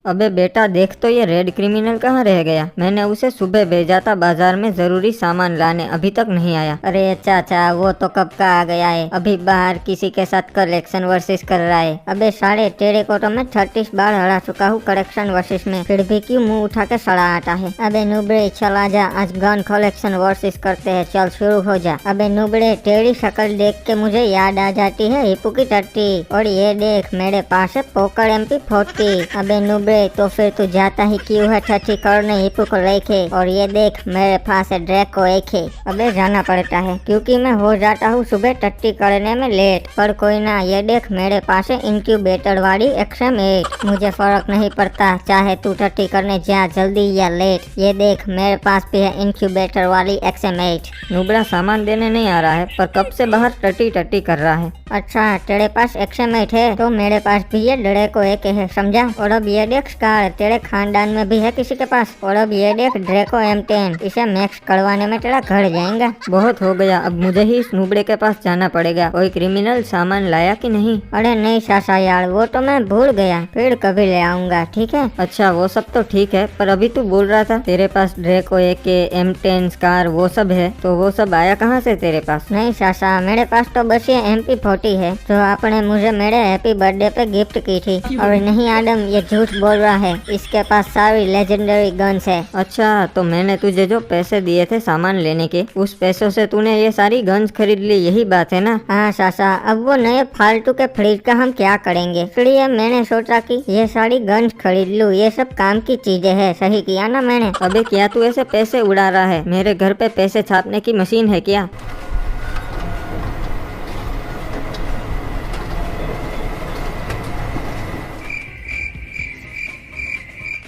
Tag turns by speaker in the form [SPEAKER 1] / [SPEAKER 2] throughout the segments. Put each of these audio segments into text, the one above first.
[SPEAKER 1] अबे बेटा देख तो ये रेड क्रिमिनल कहाँ रह गया। मैंने उसे सुबह भेजा था बाजार में जरूरी सामान लाने, अभी तक नहीं आया। अरे चाचा वो तो कब का आ गया है, अभी बाहर किसी के साथ कलेक्शन वर्सेस कर रहा है। अबे साढ़े तेरे को तो मैं 36 बार हरा चुका हूँ कलेक्शन वर्सेस में, फिर भी क्यों मुंह उठा के सड़ा आता है। अबे नुबड़े चला जा, आज गन कलेक्शन वर्सेस करते हैं, चल शुरू हो जा। अबे नुबड़े तेरी शक्ल देख के मुझे याद आ जाती है हिप्पू की टट्टी, और ये देख मेरे पास है पोकर MP40। अबे नुबड़े तो फिर तू जाता ही क्यों है टट्टी करने हिप्पू को लेके, और ये देख मेरे पास है ड्रैको AK। अबे जाना पड़ता है क्योंकि मैं हो जाता हूँ सुबह टट्टी करने में लेट, पर कोई ना, ये देख मेरे पास है इंक्यूबेटर वाली XM8। मुझे फर्क नहीं पड़ता चाहे तू टट्टी करने जा जल्दी या लेट, ये देख मेरे पास भी है इंक्यूबेटर वाली XM8। नुबड़ा सामान देने नहीं आ रहा है, पर कब से बाहर टट्टी टट्टी कर रहा है। अच्छा तेरे पास XM8 है तो मेरे पास भी ये ड्रैको AK है, समझा। और अब ये देख स्कार तेरे खानदान में भी है किसी के पास, और अब ये देख ड्रैको M10, इसे मैक्स करवाने में तेरा घर जाएगा। बहुत हो गया, अब मुझे ही इस नुबड़े के पास जाना पड़ेगा। कोई क्रिमिनल सामान लाया कि नहीं। अरे नहीं सासा यार, वो तो मैं भूल गया, फिर कभी ले आऊंगा, ठीक है। अच्छा वो सब तो ठीक है, पर अभी तू बोल रहा था तेरे पास ड्रैको AK M10 स्कार वो सब है, तो वो सब आया कहाँ से तेरे पास। नहीं सासा मेरे पास तो बस ये MP40 है जो आपने मुझे मेरे हैप्पी बर्थडे पे गिफ्ट की थी। और नहीं आदम ये झूठ बोल रहा है, इसके पास सारी लेजेंडरी गन्स है। अच्छा तो मैंने तुझे जो पैसे दिए थे सामान लेने के, उस पैसों से तूने ये सारी गन्स खरीद ली, यही बात है ना। हाँ सासा, अब वो नए फालतू के फ्रिज का हम क्या करेंगे, इसलिए मैंने सोचा कि ये सारी गन्स खरीद लूं, ये सब काम की चीजें है। सही किया ना मैंने। अबे क्या तू ऐसे पैसे उड़ा रहा है, मेरे घर पे पैसे छापने की मशीन है क्या।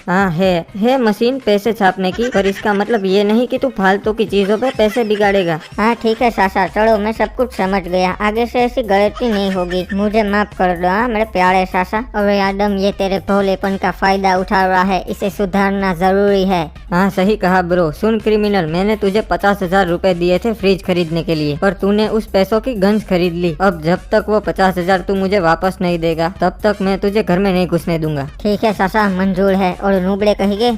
[SPEAKER 1] हाँ है मशीन पैसे छापने की, पर इसका मतलब ये नहीं कि तू फालतू की चीजों पे पैसे बिगाड़ेगा। हाँ ठीक है सासा, चलो मैं सब कुछ समझ गया, आगे से ऐसी गलती नहीं होगी, मुझे माफ कर दो। हाँ मेरे प्यारे सासा। और आदम ये तेरे भोलेपन का फायदा उठा रहा है, इसे सुधारना जरूरी है। हाँ सही कहा ब्रो। सुन क्रिमिनल, मैंने तुझे 50,000 रुपए दिए थे फ्रिज खरीदने के लिए, पर तूने उस पैसों की गन्स खरीद ली। अब जब तक वो 50,000 तू मुझे वापस नहीं देगा, तब तक मैं तुझे घर में नहीं घुसने दूंगा। ठीक है सासा, मंजूर है। और नुबड़े कहेंगे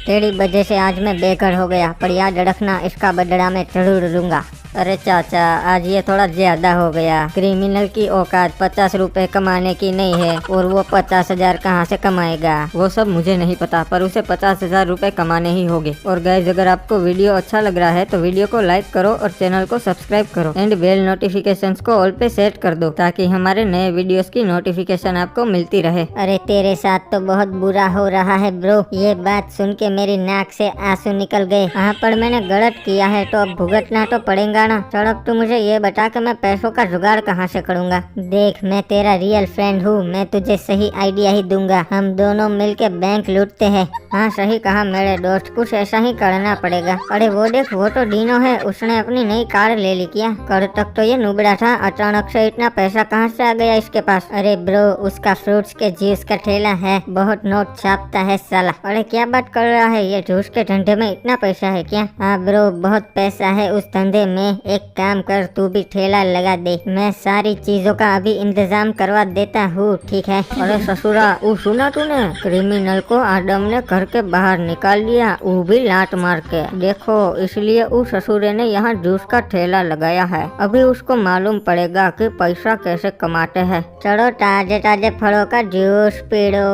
[SPEAKER 1] तेरी वजह से आज मैं बेघर हो गया, पर याद रखना इसका बदला मैं जरूर लूंगा। अरे चाचा आज ये थोड़ा ज्यादा हो गया, क्रिमिनल की औकात 50 रुपए कमाने की नहीं है, और वो 50,000 कहाँ से कमाएगा वो सब मुझे नहीं पता, पर उसे 50,000 रुपए कमाने ही होंगे। और गाइस अगर आपको वीडियो अच्छा लग रहा है तो वीडियो को लाइक करो और चैनल को सब्सक्राइब करो, एंड बेल नोटिफिकेशंस को ऑल पे सेट कर दो, ताकि हमारे नए वीडियोस की नोटिफिकेशन आपको मिलती रहे। अरे तेरे साथ तो बहुत बुरा हो रहा है ब्रो, ये बात सुन के मेरी नाक से आंसू निकल गए। यहाँ पर मैंने गलत किया है तो अब भुगतना तो पड़ेगा ना। चल अब तू मुझे ये बता कि मैं पैसों का जुगाड़ कहाँ से करूँगा। देख मैं तेरा रियल फ्रेंड हूँ, मैं तुझे सही आइडिया ही दूंगा, हम दोनों मिलके बैंक लूटते हैं। हाँ सही कहा मेरे दोस्त, कुछ ऐसा ही करना पड़ेगा। अरे वो देख वो तो डीनो है, उसने अपनी नई कार ले ली क्या। कल तक तो ये नुबड़ा था, अचानक से इतना पैसा कहाँ से आ गया इसके पास। अरे ब्रो उसका फ्रूट्स के जूस का ठेला है, बहुत नोट छापता है साला। अरे क्या बात कर रहा है, ये जूस के धंधे में इतना पैसा है क्या। हाँ ब्रो बहुत पैसा है उस धंधे में, एक काम कर तू भी ठेला लगा दे, मैं सारी चीजों का अभी इंतजाम करवा देता हूँ, ठीक है। अरे ससुरा वो सुना तूने, क्रिमिनल को आदम ने घर के बाहर निकाल दिया, वो भी लात मार के। देखो इसलिए उस ससुरे ने यहाँ जूस का ठेला लगाया है, अभी उसको मालूम पड़ेगा कि पैसा कैसे कमाते हैं। चलो ताजे ताजे फलों का जूस पी लो,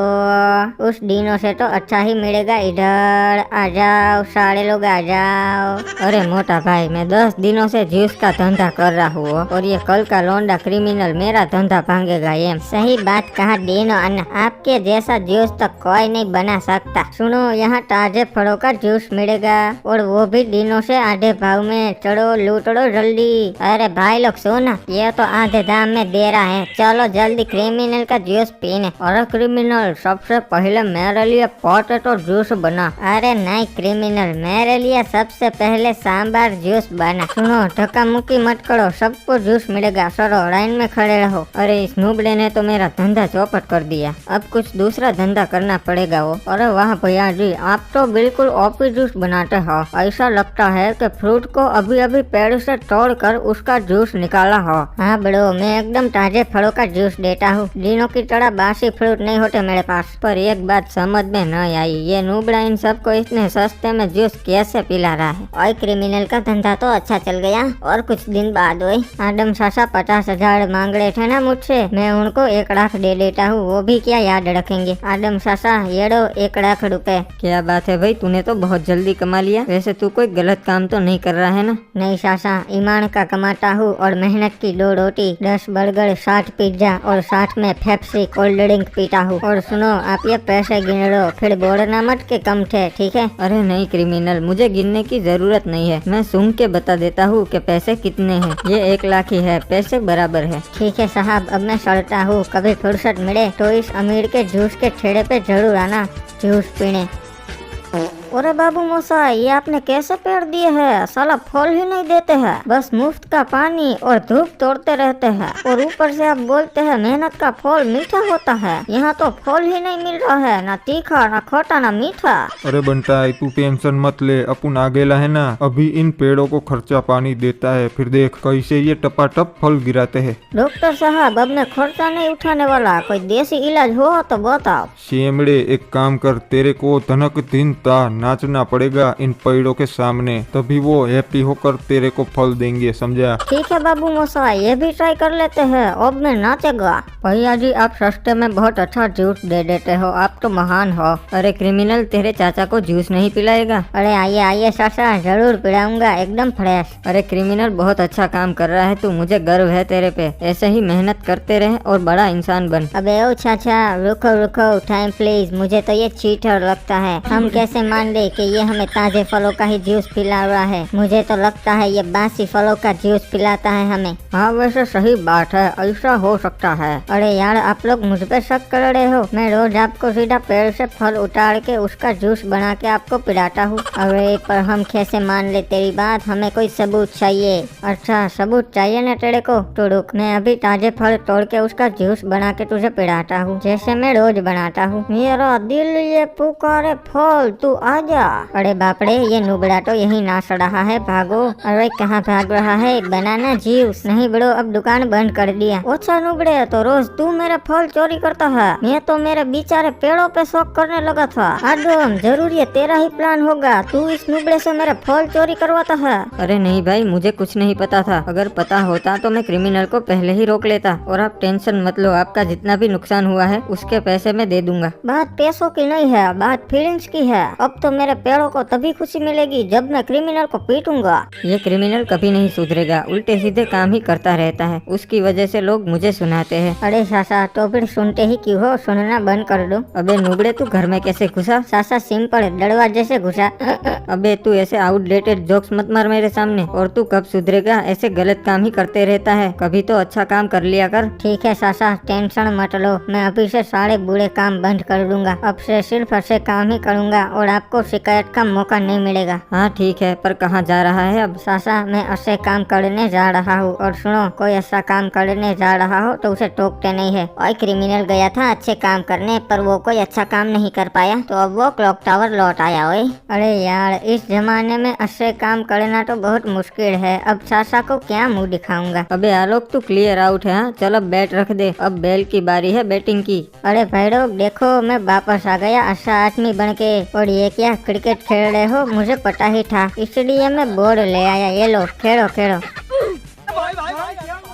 [SPEAKER 1] उस दिनों से तो अच्छा ही मिलेगा। इधर आ जाओ सारे लोग आ जाओ। अरे मोटा भाई मैं 10 दिनों से जूस का धंधा कर रहा हूँ, और ये कल का लौंडा क्रिमिनल मेरा धंधा भांगेगा। ये सही बात कहा डीनो अन्ना, आपके जैसा जूस तो कोई नहीं बना सकता। सुनो यहाँ ताजे फलों का जूस मिलेगा, और वो भी दिनों से आधे भाव में, चलो लूट लो जल्दी। अरे भाई लोग सुनो, ये तो आधे दाम में दे रहा है, चलो जल्दी क्रिमिनल का जूस पीने। और क्रिमिनल सबसे पहले मेरे लिए पोटैटो जूस बना। अरे नहीं क्रिमिनल मेरे लिए सबसे पहले सांभर जूस बना। सुनो धक्का मुक्की मत करो, सबको जूस मिलेगा। चलो लाइन में खड़े रहो। अरे इस नूबड़े ने तो मेरा धंधा चौपट कर दिया, अब कुछ दूसरा धंधा करना पड़ेगा वो। अरे वाह भैया जी, आप तो बिल्कुल ओपी जूस बनाते हो। ऐसा लगता है कि फ्रूट को अभी अभी पेड़ से तोड़कर उसका जूस निकाला हो। हाँ बड़ो, मैं एकदम ताजे फलों का जूस देता हूँ, दिनों की तरह बासी फ्रूट नहीं होते मेरे पास। पर एक बात समझ में न आई, ये नूबड़ा इन सबको इतने सस्ते में जूस कैसे पिला रहा है। और क्रिमिनल का धंधा तो अच्छा चल गया। और कुछ दिन बाद हुई, आदम सासा 50,000 मांग रहे थे ना मुझसे, मैं उनको 1 लाख दे देता हूँ, वो भी क्या याद रखेंगे। आदम सासा ये लो 1 लाख रुपए। क्या बात है भाई, तूने तो बहुत जल्दी कमा लिया। वैसे तू कोई गलत काम तो नहीं कर रहा है ना? नहीं सासा, ईमान का कमाता हूँ और मेहनत की 2 रोटी, 10 बर्गर, 60 पिज्जा और साथ में पेप्सी कोल्ड ड्रिंक पीता हूँ। और सुनो, आप ये पैसे गिन लो, फिर बोलना मत के कम थे, ठीक है? अरे नहीं क्रिमिनल, मुझे गिनने की जरूरत नहीं है, मैं सूंघ के बता देता हूँ कि पैसे कितने हैं। ये 1 लाख ही है, पैसे बराबर है। ठीक है साहब, अब मैं चलता हूँ, कभी फुर्सत मिले तो इस अमीर के जूस के ठेले पे जरूर आना जूस पीने। अरे बाबू मोसा, ये आपने कैसे पेड़ दिए हैं? साला फल ही नहीं देते हैं, बस मुफ्त का पानी और धूप तोड़ते रहते हैं। और ऊपर से आप बोलते हैं मेहनत का फल मीठा होता है। यहाँ तो फल ही नहीं मिल रहा है, ना तीखा, ना खोटा, ना मीठा।
[SPEAKER 2] अरे बंटा, तू टेंशन मत ले, अपन आगेला है ना, अभी इन पेड़ों को खर्चा पानी देता है, फिर देख कैसे ये टपाटप फल गिराते हैं।
[SPEAKER 1] डॉक्टर साहब, अब मैं खर्चा नहीं उठाने वाला, कोई देसी इलाज हो तो बताओ।
[SPEAKER 2] शेमड़े, एक काम कर, तेरे को धनक धिनता नाचना पड़ेगा इन पेड़ों के सामने, तभी वो हैप्पी होकर तेरे को फल देंगे, समझा?
[SPEAKER 1] ठीक है बाबू मोसा, ये भी ट्राई कर लेते हैं, अब मैं नाचेगा। भैया जी, आप सस्ते में बहुत अच्छा जूस दे देते हो, आप तो महान हो। अरे क्रिमिनल, तेरे चाचा को जूस नहीं पिलाएगा? अरे आइए आइए चाचा, जरूर पिलाऊंगा, एकदम फ्रेश। अरे क्रिमिनल, बहुत अच्छा काम कर रहा है तू, मुझे गर्व है तेरे पे। ऐसे ही मेहनत करते रहे और बड़ा इंसान बन। अबे ओ चाचा, रुको रुको, टाइम प्लीज, मुझे तो ये चीटर लगता है। हम कैसे मान ले कि ये हमें ताजे फलों का ही जूस पिला रहा है? मुझे तो लगता है ये बासी फलों का जूस पिलाता है हमें। हाँ वैसे सही बात है, ऐसा हो सकता है। अरे यार, आप लोग मुझ पे शक कर रहे हो? मैं रोज आपको सीधा पेड़ से फल उतार के उसका जूस बना के आपको पिलाता हूँ। अरे पर हम कैसे मान ले तेरी बात, हमें कोई सबूत चाहिए। अच्छा सबूत चाहिए ना तेरे को? तो रुक, मैं अभी ताजे फल तोड़ के उसका जूस बना के तुझे पिलाता हूँ, जैसे मैं रोज बनाता हूँ। मेरा दिल ये पुकारे फल, तू आजा। अरे बाप रे, ये नुबड़ा तो यही नाच रहा है, भागो। अरे कहाँ भाग रहा है? बनाना जूस नहीं बड़ो, अब दुकान बंद कर दिया। अच्छा नुबड़े, तो रोज तू मेरा फल चोरी करता है? मैं तो मेरे बेचारे पेड़ों पे शौक करने लगा था। आदम, जरूर ये तेरा ही प्लान होगा, तू इस नुबड़े से मेरे फल चोरी करवाता है। अरे नहीं भाई, मुझे कुछ नहीं पता था, अगर पता होता तो मैं क्रिमिनल को पहले ही रोक लेता। और आप टेंशन मत लो, आपका जितना भी नुकसान हुआ है उसके पैसे मैं दे दूंगा। बात पैसों की नहीं है, बात फीलिंग्स की है। अब तो मेरे पेड़ों को तभी खुशी मिलेगी जब मैं क्रिमिनल को पीटूंगा। ये क्रिमिनल कभी नहीं सुधरेगा, उल्टे सीधे काम ही करता रहता है, उसकी वजह से लोग मुझे सुनाते हैं। अरे सासा, तो फिर सुनते ही क्यों हो? सुनना बंद कर दो। अबे नुबड़े, तू घर में कैसे घुसा? सासा सिंपल, दरवाजे से घुसा। अबे तू ऐसे आउटडेटेड जोक्स मत मार मेरे सामने। और तू कब सुधरेगा? ऐसे गलत काम ही करते रहता है, कभी तो अच्छा काम कर लिया कर। ठीक है सासा, टेंशन मत लो, मैं अभी से सारे बुरे काम बंद कर दूंगा। अब से सिर्फ अच्छे काम ही करूंगा और आपको शिकायत का मौका नहीं मिलेगा। हाँ ठीक है, पर कहाँ जा रहा है अब? सासा, मैं अच्छे काम करने जा रहा हूँ, और सुनो, कोई ऐसा काम करने जा रहा हो तो उसे टोकते नहीं है। और क्रिमिनल गया था अच्छे काम करने, पर वो कोई अच्छा काम नहीं कर पाया, तो अब वो क्लॉक टावर लौट आया। ओए अरे यार, इस जमाने में अच्छे काम करना तो बहुत मुश्किल है, अब सासा को क्या मुँह दिखाऊंगा। अबे आलोक, तू क्लियर आउट है। हाँ चल, अब बैट रख दे, अब बैल की बारी है बैटिंग की। अरे भाई लोग देखो, मैं वापस आ गया अच्छा आदमी बन के। और ये क्या क्रिकेट खेल रहे हो? मुझे पता ही था, इसलिए मैं बॉल ले आया, ये लो खेलो खेलो।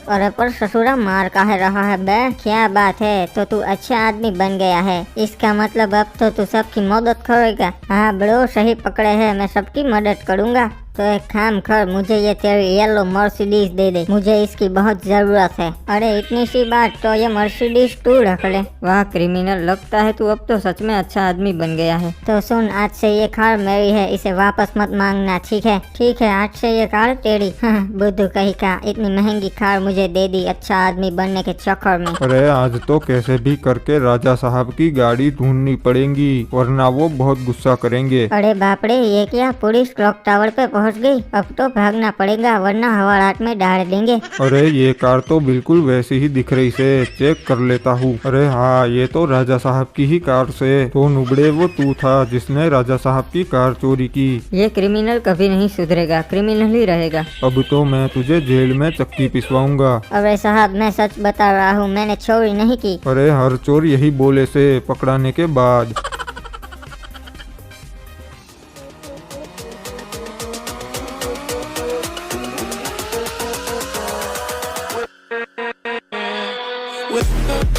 [SPEAKER 1] अरे पर ससुरा मार काहे रहा है बे? क्या बात है, तो तू अच्छा आदमी बन गया है, इसका मतलब अब तो तू सबकी मदद करेगा। हाँ ब्रो, सही पकड़े है, मैं सबकी मदद करूँगा। तो एक काम कर, मुझे ये तेरी येलो मर्सिडीज दे दे, मुझे इसकी बहुत जरूरत है। अरे इतनी सी बात, तो ये मर्सिडीज तू रख ले। वाह क्रिमिनल, लगता है तू अब तो सच में अच्छा आदमी बन गया है। तो सुन, आज से ये कार मेरी है, इसे वापस मत मांगना, ठीक है? ठीक है, आज से ये कार तेरी। बुद्धू कहीं का, इतनी महंगी कार मुझे दे दी अच्छा आदमी बनने के चक्कर में।
[SPEAKER 2] अरे आज तो कैसे भी करके राजा साहब की गाड़ी ढूंढनी पड़ेगी, वरना वो बहुत गुस्सा करेंगे।
[SPEAKER 1] अरे बाप रे, ये क्या, पुलिस क्लॉक टावर पे पहुंच गई। अब तो भागना पड़ेगा वरना हवालात में डाल देंगे।
[SPEAKER 2] अरे ये कार तो बिल्कुल वैसी ही दिख रही से, चेक कर लेता हूँ। अरे हाँ, ये तो राजा साहब की ही कार से। तो नुबड़े वो तू था जिसने राजा साहब की कार चोरी की।
[SPEAKER 1] ये क्रिमिनल कभी नहीं सुधरेगा, क्रिमिनल ही रहेगा।
[SPEAKER 2] अब तो मैं तुझे जेल में चक्की पिसवाऊंगा।
[SPEAKER 1] अरे साहब मैं सच बता रहा हूँ, मैंने चोरी नहीं की।
[SPEAKER 2] अरे हर चोर यही बोले से पकड़ाने के बाद।
[SPEAKER 3] With